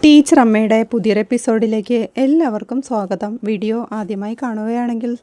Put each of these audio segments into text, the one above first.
Teacher അമ്മയുടെ പുതിയൊരു എപ്പിസോഡിലേക്ക് എല്ലാവർക്കും സ്വാഗതം. വീഡിയോ ആദ്യമായി കാണുകയാണെങ്കിൽ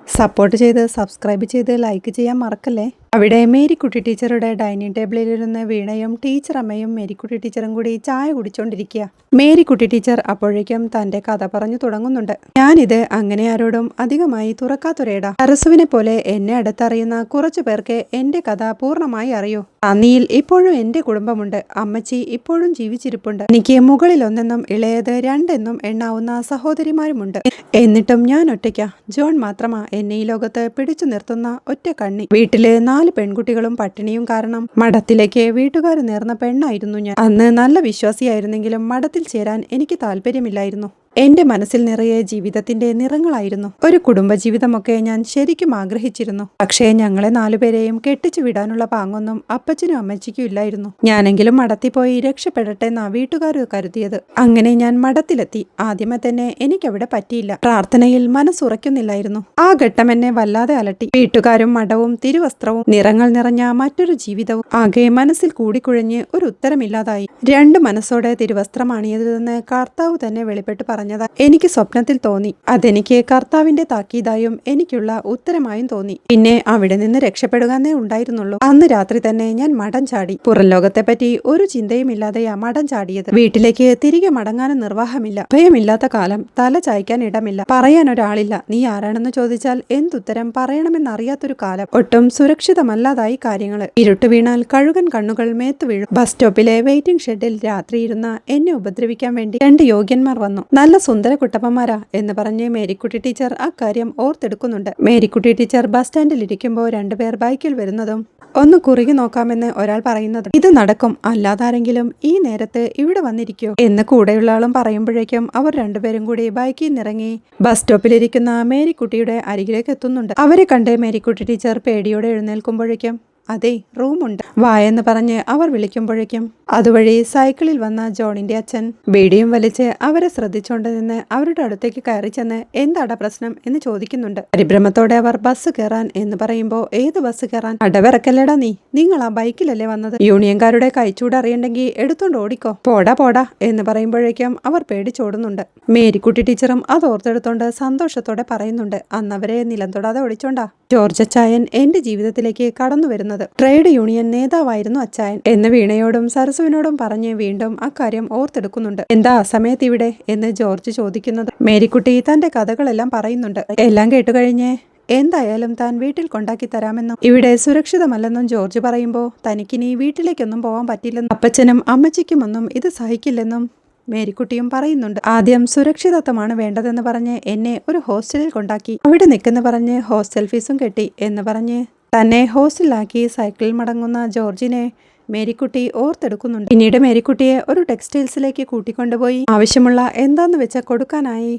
സപ്പോർട്ട് ചെയ്ത് സബ്സ്ക്രൈബ് ചെയ്ത് ലൈക്ക് ചെയ്യാൻ മറക്കല്ലേ. അവിടെ മേരിക്കുട്ടി ടീച്ചറുടെ ഡൈനിങ് ടേബിളിലിരുന്ന് വീണയും ടീച്ചർ അമ്മയും മേരിക്കുട്ടി ടീച്ചറും കൂടി ചായ കുടിച്ചോണ്ടിരിക്കുക. മേരിക്കുട്ടി ടീച്ചർ അപ്പോഴേക്കും തന്റെ കഥ പറഞ്ഞു തുടങ്ങുന്നുണ്ട്. ഞാനിത് അങ്ങനെ ആരോടും അധികമായി തുറക്കാത്തൊരേടാ. അരസുവിനെ പോലെ എന്നെ അടുത്തറിയുന്ന കുറച്ചു പേർക്ക് എന്റെ കഥ പൂർണ്ണമായി അറിയൂ. അന്നിയിൽ ഇപ്പോഴും എന്റെ കുടുംബമുണ്ട്. അമ്മച്ചി ഇപ്പോഴും ജീവിച്ചിരിപ്പുണ്ട്. എനിക്ക് മുകളിൽ ഒന്നെന്നും ഇളയത് രണ്ടെന്നും എണ്ണാവുന്ന സഹോദരിമാരുമുണ്ട്. എന്നിട്ടും ഞാൻ ഒറ്റയ്ക്കാ. ജോൺ മാത്രമാ എന്നെ ഈ ലോകത്ത് പിടിച്ചു നിർത്തുന്ന ഒറ്റ കണ്ണി. വീട്ടില് 4 പെൺകുട്ടികളും പട്ടിണിയും കാരണം മഠത്തിലേക്ക് വീട്ടുകാർ നേർന്ന പെണ്ണായിരുന്നു ഞാൻ. അന്ന് നല്ല വിശ്വാസിയായിരുന്നെങ്കിലും മഠത്തിൽ ചേരാൻ എനിക്ക് താല്പര്യമില്ലായിരുന്നു. എന്റെ മനസ്സിൽ നിറയെ ജീവിതത്തിന്റെ നിറങ്ങളായിരുന്നു. ഒരു കുടുംബജീവിതമൊക്കെ ഞാൻ ശരിക്കും ആഗ്രഹിച്ചിരുന്നു. പക്ഷേ ഞങ്ങളെ 4 പേരെയും കെട്ടിച്ചു വിടാനുള്ള പാങ്ങൊന്നും അപ്പച്ചനും അമ്മച്ചിക്കും ഇല്ലായിരുന്നു. ഞാനെങ്കിലും മഠത്തിൽ പോയി രക്ഷപ്പെടട്ടെ എന്നാ വീട്ടുകാർ കരുതിയത്. അങ്ങനെ ഞാൻ മഠത്തിലെത്തി. ആദ്യമേ തന്നെ എനിക്കവിടെ പറ്റിയില്ല. പ്രാർത്ഥനയിൽ മനസ്സുറയ്ക്കുന്നില്ലായിരുന്നു. ആ ഘട്ടം എന്നെ വല്ലാതെ അലട്ടി. വീട്ടുകാരും മഠവും തിരുവസ്ത്രവും നിറങ്ങൾ നിറഞ്ഞ മറ്റൊരു ജീവിതവും ആകെ മനസ്സിൽ കൂടിക്കുഴഞ്ഞ് ഒരു ഉത്തരമില്ലാതായി. 2 മനസ്സോടെ തിരുവസ്ത്രമാണിയതെന്ന് കർത്താവ് തന്നെ വെളിപ്പെട്ട് പറഞ്ഞതാ എനിക്ക് സ്വപ്നത്തിൽ തോന്നി. അതെനിക്ക് കർത്താവിന്റെ താക്കീതായും എനിക്കുള്ള ഉത്തരമായും തോന്നി. പിന്നെ അവിടെ നിന്ന് രക്ഷപ്പെടുകയെന്നേ ഉണ്ടായിരുന്നുള്ളൂ. അന്ന് രാത്രി തന്നെ ഞാൻ മഠം ചാടി. പുറം ലോകത്തെപ്പറ്റി ഒരു ചിന്തയും ഇല്ലാതെയാ മഠം ചാടിയത്. വീട്ടിലേക്ക് തിരികെ മടങ്ങാനും നിർവാഹമില്ല. ഭയമില്ലാത്ത കാലം, തല ചായ്ക്കാൻ ഇടമില്ല, പറയാൻ ഒരാളില്ല. നീ ആരാണെന്ന് ചോദിച്ചാൽ എന്തുത്തരം പറയണമെന്നറിയാത്തൊരു കാലം. ഒട്ടും സുരക്ഷിതമല്ലാതായി കാര്യങ്ങള്. ഇരുട്ട് വീണാൽ കഴുകൻ കണ്ണുകൾ മേത്തു വീഴും. ബസ് സ്റ്റോപ്പിലെ വെയിറ്റിംഗ് ഷെഡിൽ രാത്രിയിരുന്ന എന്നെ ഉപദ്രവിക്കാൻ വേണ്ടി 2 യോഗ്യന്മാർ വന്നു. നല്ല സുന്ദര കുട്ടപ്പന്മാരാ എന്ന് പറഞ്ഞ് മേരിക്കുട്ടി ടീച്ചർ അക്കാര്യം ഓർത്തെടുക്കുന്നുണ്ട്. മേരിക്കുട്ടി ടീച്ചർ ബസ് സ്റ്റാൻഡിൽ ഇരിക്കുമ്പോൾ 2 പേർ ബൈക്കിൽ വരുന്നതും ഒന്ന് കുറുകി നോക്കാമെന്ന് ഒരാൾ പറയുന്നതും ഇത് നടക്കും, അല്ലാതാരെങ്കിലും ഈ നേരത്ത് ഇവിടെ വന്നിരിക്കോ എന്ന് കൂടെയുള്ള ആളും പറയുമ്പോഴേക്കും അവർ 2 പേരും കൂടി ബൈക്കിൽ നിന്നിറങ്ങി ബസ് സ്റ്റോപ്പിലിരിക്കുന്ന മേരിക്കുട്ടിയുടെ അരികിലേക്ക് എത്തുന്നുണ്ട്. അവരെ കണ്ട് മേരിക്കുട്ടി ടീച്ചർ പേടിയോടെ എഴുന്നേൽക്കുമ്പോഴേക്കും അതെ റൂമുണ്ട് വായെന്ന് പറഞ്ഞ് അവർ വിളിക്കുമ്പോഴേക്കും അതുവഴി സൈക്കിളിൽ വന്ന ജോണിന്റെ അച്ഛൻ ബീഡിയും വലിച്ച് അവരെ ശ്രദ്ധിച്ചുകൊണ്ട് നിന്ന് അവരുടെ അടുത്തേക്ക് കയറി ചെന്ന് എന്താടാ പ്രശ്നം എന്ന് ചോദിക്കുന്നുണ്ട്. പരിഭ്രമത്തോടെ അവർ ബസ് കയറാൻ എന്ന് പറയുമ്പോൾ ഏത് ബസ് കയറാൻ? അടവിറക്കല്ലേടാ നിങ്ങൾ ആ ബൈക്കിലല്ലേ വന്നത്? യൂണിയൻകാരുടെ കൈച്ചൂട് അറിയണ്ടെങ്കിൽ എടുത്തോണ്ട് ഓടിക്കോ. പോടാ എന്ന് പറയുമ്പോഴേക്കും അവർ പേടിച്ചോടുന്നുണ്ട്. മേരിക്കുട്ടി ടീച്ചറും അത് ഓർത്തെടുത്തോണ്ട് സന്തോഷത്തോടെ പറയുന്നുണ്ട് അന്നവരെ നിലം തൊടാതെ ഓടിച്ചോണ്ടാ ജോർജ് അച്ചായൻ എന്റെ ജീവിതത്തിലേക്ക് കടന്നു വരുന്നത്. ട്രേഡ് യൂണിയൻ നേതാവായിരുന്നു അച്ചായൻ എന്ന് വീണയോടും സരസുവിനോടും പറഞ്ഞ് വീണ്ടും അക്കാര്യം ഓർത്തെടുക്കുന്നുണ്ട്. എന്താ സമയത്ത് ഇവിടെ എന്ന് ജോർജ് ചോദിക്കുന്നത് മേരിക്കുട്ടി തന്റെ കഥകളെല്ലാം പറയുന്നുണ്ട്. എല്ലാം കേട്ടുകഴിഞ്ഞ് എന്തായാലും താൻ വീട്ടിൽ കൊണ്ടാക്കി തരാമെന്നും ഇവിടെ സുരക്ഷിതമല്ലെന്നും ജോർജ് പറയുമ്പോൾ തനിക്കിനി വീട്ടിലേക്കൊന്നും പോകാൻ പറ്റില്ലെന്നും അപ്പച്ചനും അമ്മച്ചിക്കുമൊന്നും ഇത് സഹിക്കില്ലെന്നും മേരിക്കുട്ടിയും പറയുന്നുണ്ട്. ആദ്യം സുരക്ഷിതത്വമാണ് വേണ്ടതെന്ന് പറഞ്ഞ് എന്നെ ഒരു ഹോസ്റ്റലിൽ കൊണ്ടാക്കി. അവിടെ നിൽക്കെന്ന് പറഞ്ഞ് ഹോസ്റ്റൽ ഫീസും കെട്ടി എന്ന് പറഞ്ഞ് തന്നെ ഹോസ്റ്റലിലാക്കി സൈക്കിളിൽ മടങ്ങുന്ന ജോർജിനെ മേരിക്കുട്ടി ഓർത്തെടുക്കുന്നുണ്ട്. പിന്നീട് മേരിക്കുട്ടിയെ ഒരു ടെക്സ്റ്റൈൽസിലേക്ക് കൂട്ടിക്കൊണ്ടുപോയി ആവശ്യമുള്ള എന്താന്ന് വെച്ചാൽ കൊടുക്കാനായി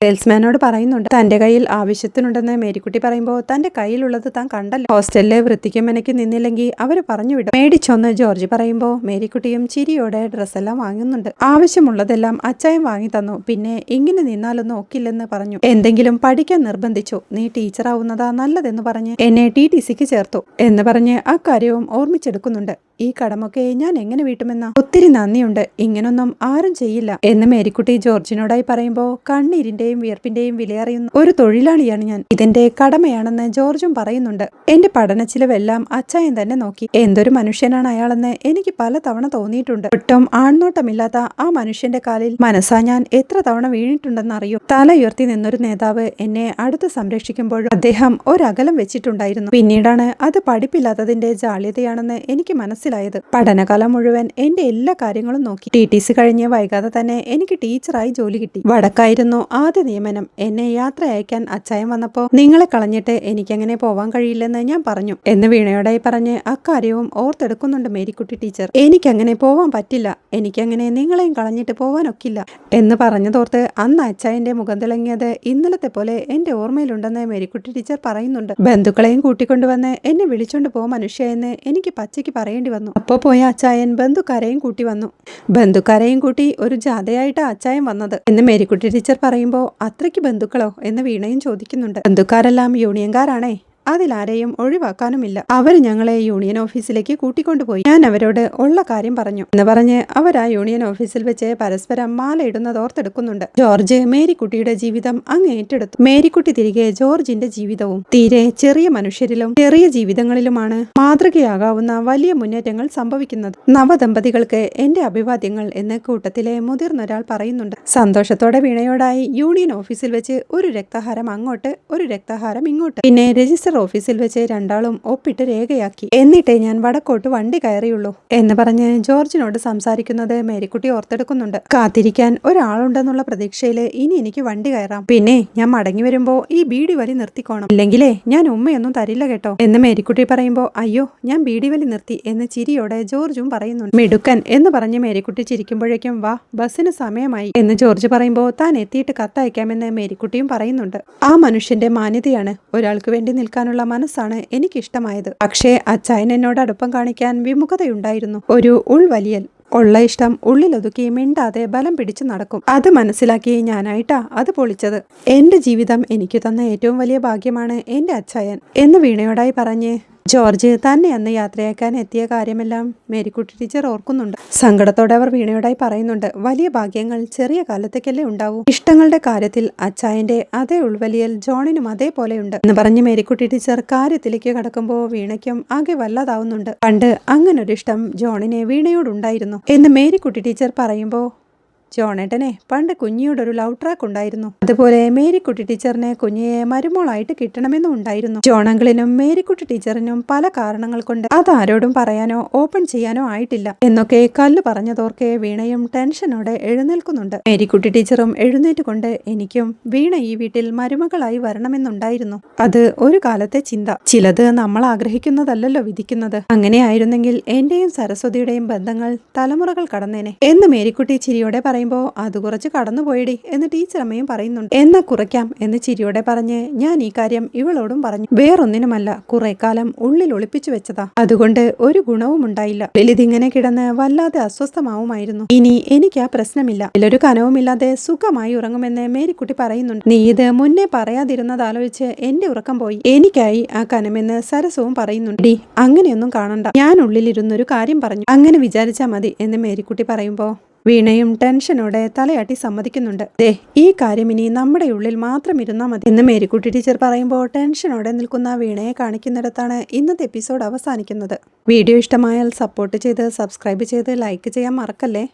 സെയിൽസ്മാനോട് പറയുന്നുണ്ട്. തന്റെ കയ്യിൽ ആവശ്യത്തിനുണ്ടെന്ന് മേരിക്കുട്ടി പറയുമ്പോൾ തന്റെ കയ്യിലുള്ളത് താൻ കണ്ടല്ലോ. ഹോസ്റ്റലിലെ വൃത്തിക്കും മെനയ്ക്ക് നിന്നില്ലെങ്കിൽ അവര് പറഞ്ഞു വിടും. മേടിച്ചോന്ന് ജോർജ് പറയുമ്പോൾ മേരിക്കുട്ടിയും ചിരിയോടെ ഡ്രസ്സെല്ലാം വാങ്ങുന്നുണ്ട്. ആവശ്യമുള്ളതെല്ലാം അച്ചായൻ വാങ്ങി തന്നു. പിന്നെ ഇങ്ങനെ നിന്നാലൊന്നും ഒക്കില്ലെന്ന് പറഞ്ഞു. എന്തെങ്കിലും പഠിക്കാൻ നിർബന്ധിച്ചു. നീ ടീച്ചറാവുന്നതാ നല്ലതെന്ന് പറഞ്ഞ് എന്നെ TTCക്ക് ചേർത്തു എന്ന് പറഞ്ഞ് അക്കാര്യവും ഓർമ്മിച്ചെടുക്കുന്നുണ്ട്. ഈ കടമൊക്കെ ഞാൻ എങ്ങനെ വീട്ടുമെന്നാ? ഒത്തിരി നന്ദിയുണ്ട്. ഇങ്ങനൊന്നും ആരും ചെയ്യില്ല എന്ന് മേരിക്കുട്ടി ജോർജിനോടായി പറയുമ്പോൾ കണ്ണീരിന്റെയും വിയർപ്പിന്റെയും വിലയറിയുന്ന ഒരു തൊഴിലാളിയാണ് ഞാൻ. ഇതിന്റെ കടമയാണെന്ന് ജോർജും പറയുന്നുണ്ട്. എന്റെ പഠന ചിലവെല്ലാം അച്ചായൻ തന്നെ നോക്കി. എന്തൊരു മനുഷ്യനാണ് അയാളെന്ന് എനിക്ക് പല തവണ തോന്നിയിട്ടുണ്ട്. ഒട്ടും ആൺനോട്ടമില്ലാത്ത ആ മനുഷ്യന്റെ കാലിൽ മനസ്സാ ഞാൻ എത്ര തവണ വീണിട്ടുണ്ടെന്ന് അറിയോ? തല ഉയർത്തി നിന്നൊരു നേതാവ് എന്നെ അടുത്ത് സംരക്ഷിക്കുമ്പോഴും അദ്ദേഹം ഒരകലം വെച്ചിട്ടുണ്ടായിരുന്നു. പിന്നീടാണ് അത് പഠിപ്പില്ലാത്തതിന്റെ ജാള്യതയാണെന്ന് എനിക്ക് മനസ്സിലായത്. പഠനകാലം മുഴുവൻ എന്റെ എല്ലാ കാര്യങ്ങളും നോക്കി. TTC കഴിഞ്ഞ് വൈകാതെ തന്നെ എനിക്ക് ടീച്ചറായി ജോലി കിട്ടി. വടക്കായിരുന്നു ആദ്യ നിയമനം. എന്നെ യാത്ര അയക്കാൻ അച്ചായൻ വന്നപ്പോ നിങ്ങളെ കളഞ്ഞിട്ട് എനിക്കങ്ങനെ പോവാൻ കഴിയില്ലെന്ന് ഞാൻ പറഞ്ഞു എന്ന് വീണയോടായി പറഞ്ഞ് അക്കാര്യവും ഓർത്തെടുക്കുന്നുണ്ട് മേരിക്കുട്ടി ടീച്ചർ. എനിക്കങ്ങനെ പോവാൻ പറ്റില്ല. എനിക്കങ്ങനെ നിങ്ങളെയും കളഞ്ഞിട്ട് പോവാനൊക്കില്ല എന്ന് പറഞ്ഞതോർത്ത് അന്ന് അച്ചായന്റെ മുഖം തിളങ്ങിയത് ഇന്നലത്തെ പോലെ എന്റെ ഓർമ്മയിലുണ്ടെന്ന് മേരിക്കുട്ടി ടീച്ചർ പറയുന്നുണ്ട്. ബന്ധുക്കളെയും കൂട്ടിക്കൊണ്ടുവന്ന് എന്നെ വിളിച്ചോണ്ട് പോ മനുഷ്യ എന്ന് എനിക്ക് പച്ചയ്ക്ക് പറയേണ്ടി വന്നു. അപ്പോൾ പോയ അച്ചായൻ ബന്ധുക്കാരെയും കൂട്ടി വന്നു. ബന്ധുക്കാരെയും കൂട്ടി ഒരു ജാഥയായിട്ട് അച്ചായൻ വന്നത് എന്ന് മേരിക്കുട്ടി ടീച്ചർ പറയുമ്പോൾ അത്രയ്ക്ക് ബന്ധുക്കളോ എന്ന് വീണയും ചോദിക്കുന്നുണ്ട്. ബന്ധുക്കാരെല്ലാം യൂണിയൻകാരാണേ. അതിലാരെയും ഒഴിവാക്കാനുമില്ല. അവർ ഞങ്ങളെ യൂണിയൻ ഓഫീസിലേക്ക് കൂട്ടിക്കൊണ്ടുപോയി. ഞാൻ അവരോട് ഉള്ള കാര്യം പറഞ്ഞു എന്ന് പറഞ്ഞ് അവർ ആ യൂണിയൻ ഓഫീസിൽ വെച്ച് പരസ്പരം മാലയിടുന്നത് ഓർത്തെടുക്കുന്നുണ്ട്. ജോർജ് മേരിക്കുട്ടിയുടെ ജീവിതം അങ്ങ് ഏറ്റെടുത്തു. മേരിക്കുട്ടി തിരികെ ജോർജിന്റെ ജീവിതവും തീരെ ചെറിയ മനുഷ്യരിലും ചെറിയ ജീവിതങ്ങളിലുമാണ് മാതൃകയാകാവുന്ന വലിയ മുന്നേറ്റങ്ങൾ സംഭവിക്കുന്നത്. നവദമ്പതികൾക്ക് എന്റെ അഭിവാദ്യങ്ങൾ എന്ന് കൂട്ടത്തിലെ മുതിർന്നൊരാൾ പറയുന്നുണ്ട്. സന്തോഷത്തോടെ വീണയോടായി യൂണിയൻ ഓഫീസിൽ വെച്ച് ഒരു രക്തഹാരം അങ്ങോട്ട് ഒരു രക്തഹാരം ഇങ്ങോട്ട്, പിന്നെ രജിസ്റ്റർ ഓഫീസിൽ വെച്ച് രണ്ടാളും ഒപ്പിട്ട് രേഖയാക്കി. എന്നിട്ടേ ഞാൻ വടക്കോട്ട് വണ്ടി കയറിയുള്ളൂ എന്ന് പറഞ്ഞ് ജോർജിനോട് സംസാരിക്കുന്നത് മേരിക്കുട്ടി ഓർത്തെടുക്കുന്നുണ്ട്. കാത്തിരിക്കാൻ ഒരാളുണ്ടെന്നുള്ള പ്രതീക്ഷയില് ഇനി എനിക്ക് വണ്ടി കയറാം. പിന്നെ ഞാൻ മടങ്ങി വരുമ്പോ ഈ ബീഡി വലി നിർത്തിക്കോണം, ഇല്ലെങ്കിലേ ഞാൻ ഉമ്മയൊന്നും തരില്ല കേട്ടോ എന്ന് മേരിക്കുട്ടി പറയുമ്പോ അയ്യോ ഞാൻ ബീഡി വലി നിർത്തി എന്ന് ചിരിയോടെ ജോർജും പറയുന്നുണ്ട്. മിടുക്കൻ എന്ന് പറഞ്ഞ് മേരിക്കുട്ടി ചിരിക്കുമ്പോഴേക്കും വാ ബസ്സിന് സമയമായി എന്ന് ജോർജ് പറയുമ്പോൾ താൻ എത്തിയിട്ട് കത്തയക്കാമെന്ന് മേരിക്കുട്ടിയും പറയുന്നുണ്ട്. ആ മനുഷ്യന്റെ മാന്യതയാണ്, ഒരാൾക്ക് വേണ്ടി നിൽക്കാനുള്ള മനസ്സാണ് എനിക്കിഷ്ടമായത്. പക്ഷേ അച്ചായൻ എന്നോട് അടുപ്പം കാണിക്കാൻ വിമുഖതയുണ്ടായിരുന്നു. ഒരു ഉൾവലിയൽ, ഉള്ള ഇഷ്ടം ഉള്ളിലൊതുക്കി മിണ്ടാതെ ബലം പിടിച്ചു നടക്കും. അത് മനസ്സിലാക്കി ഞാനായിട്ടാ അത് പൊളിച്ചത്. എന്റെ ജീവിതം എനിക്ക് തന്ന ഏറ്റവും വലിയ ഭാഗ്യമാണ് എന്റെ അച്ചായൻ എന്ന് വീണയോടായി പറഞ്ഞ് ജോർജ് തന്നെ അന്ന് യാത്രയാക്കാൻ എത്തിയ കാര്യമെല്ലാം മേരിക്കുട്ടി ടീച്ചർ ഓർക്കുന്നുണ്ട്. സങ്കടത്തോടെ അവർ വീണയോടായി പറയുന്നുണ്ട്. വലിയ ഭാഗ്യങ്ങൾ ചെറിയ കാലത്തേക്കല്ലേ ഉണ്ടാവൂ. ഇഷ്ടങ്ങളുടെ കാര്യത്തിൽ അച്ചായന്റെ അതേ ഉൾവലിയൽ ജോണിനും അതേപോലെയുണ്ട് എന്ന് പറഞ്ഞ് മേരിക്കുട്ടി ടീച്ചർ കാര്യത്തിലേക്ക് കടക്കുമ്പോൾ വീണയ്ക്കും ആകെ വല്ലാതാവുന്നുണ്ട്. പണ്ട് അങ്ങനൊരു ഇഷ്ടം ജോണിന് വീണയോടുണ്ടായിരുന്നു എന്ന് മേരിക്കുട്ടി ടീച്ചർ പറയുമ്പോൾ ജോണേട്ടനെ പണ്ട് കുഞ്ഞിയോടൊരു ലവ് ട്രാക്ക് ഉണ്ടായിരുന്നു. അതുപോലെ മേരിക്കുട്ടി ടീച്ചറിനെ കുഞ്ഞിയെ മരുമോളായിട്ട് കിട്ടണമെന്നും ഉണ്ടായിരുന്നു. ജോണങ്കിളിനും മേരിക്കുട്ടി ടീച്ചറിനും പല കാരണങ്ങൾ കൊണ്ട് അതാരോടും പറയാനോ ഓപ്പൺ ചെയ്യാനോ ആയിട്ടില്ല എന്നൊക്കെ കല്ല് പറഞ്ഞതോർക്കെ വീണയും ടെൻഷനോടെ എഴുന്നേൽക്കുന്നുണ്ട്. മേരിക്കുട്ടി ടീച്ചറും എഴുന്നേറ്റുകൊണ്ട് എനിക്കും വീണ ഈ വീട്ടിൽ മരുമകളായി വരണമെന്നുണ്ടായിരുന്നു. അത് ഒരു കാലത്തെ ചിന്ത. ചിലത് നമ്മൾ ആഗ്രഹിക്കുന്നതല്ലല്ലോ വിധിക്കുന്നത്. അങ്ങനെയായിരുന്നെങ്കിൽ എന്റെയും സരസ്വതിയുടെയും ബന്ധങ്ങൾ തലമുറകൾ കടന്നേനെ എന്ന് മേരിക്കുട്ടി ചിരിയോടെ പറയുമ്പോൾ അത് കുറച്ച് കടന്നുപോയടി എന്ന് ടീച്ചർ അമ്മയും പറയുന്നുണ്ട്. എന്നാ കുറയ്ക്കാം എന്ന് ചിരിയോടെ പറഞ്ഞ് ഞാൻ ഈ കാര്യം ഇവളോടും പറഞ്ഞു. വേറൊന്നിനുമല്ല, കുറെ കാലം ഉള്ളിൽ ഒളിപ്പിച്ചു വെച്ചതാ. അതുകൊണ്ട് ഒരു ഗുണവും ഉണ്ടായില്ല. ഇതിങ്ങനെ കിടന്ന് വല്ലാതെ അസ്വസ്ഥമാവുമായിരുന്നു. ഇനി എനിക്ക് ആ പ്രശ്നമില്ല. ഇതിലൊരു കനവുമില്ലാതെ സുഖമായി ഉറങ്ങുമെന്ന് മേരിക്കുട്ടി പറയുന്നുണ്ട്. നീ ഇത് മുന്നേ പറയാതിരുന്നതാലോചിച്ച് എന്റെ ഉറക്കം പോയി. എനിക്കായി ആ കനമെന്ന് സരസവും പറയുന്നുണ്ട്. ഡി അങ്ങനെയൊന്നും കാണണ്ട, ഞാൻ ഉള്ളിലിരുന്നൊരു കാര്യം പറഞ്ഞു, അങ്ങനെ വിചാരിച്ചാ മതി എന്ന് മേരിക്കുട്ടി പറയുമ്പോ വീണയും ടെൻഷനോടെ തലയാട്ടി സമ്മതിക്കുന്നുണ്ട്. ദേ ഈ കാര്യം ഇനി നമ്മുടെ ഉള്ളിൽ മാത്രം ഇരുന്നാൽ മതി എന്ന് മേരിക്കുട്ടി ടീച്ചർ പറയുമ്പോൾ ടെൻഷനോടെ നിൽക്കുന്ന വീണയെ കാണിക്കുന്നിടത്താണ് ഇന്നത്തെ എപ്പിസോഡ് അവസാനിക്കുന്നത്. വീഡിയോ ഇഷ്ടമായാൽ സപ്പോർട്ട് ചെയ്ത് സബ്സ്ക്രൈബ് ചെയ്ത് ലൈക്ക് ചെയ്യാൻ മറക്കല്ലേ.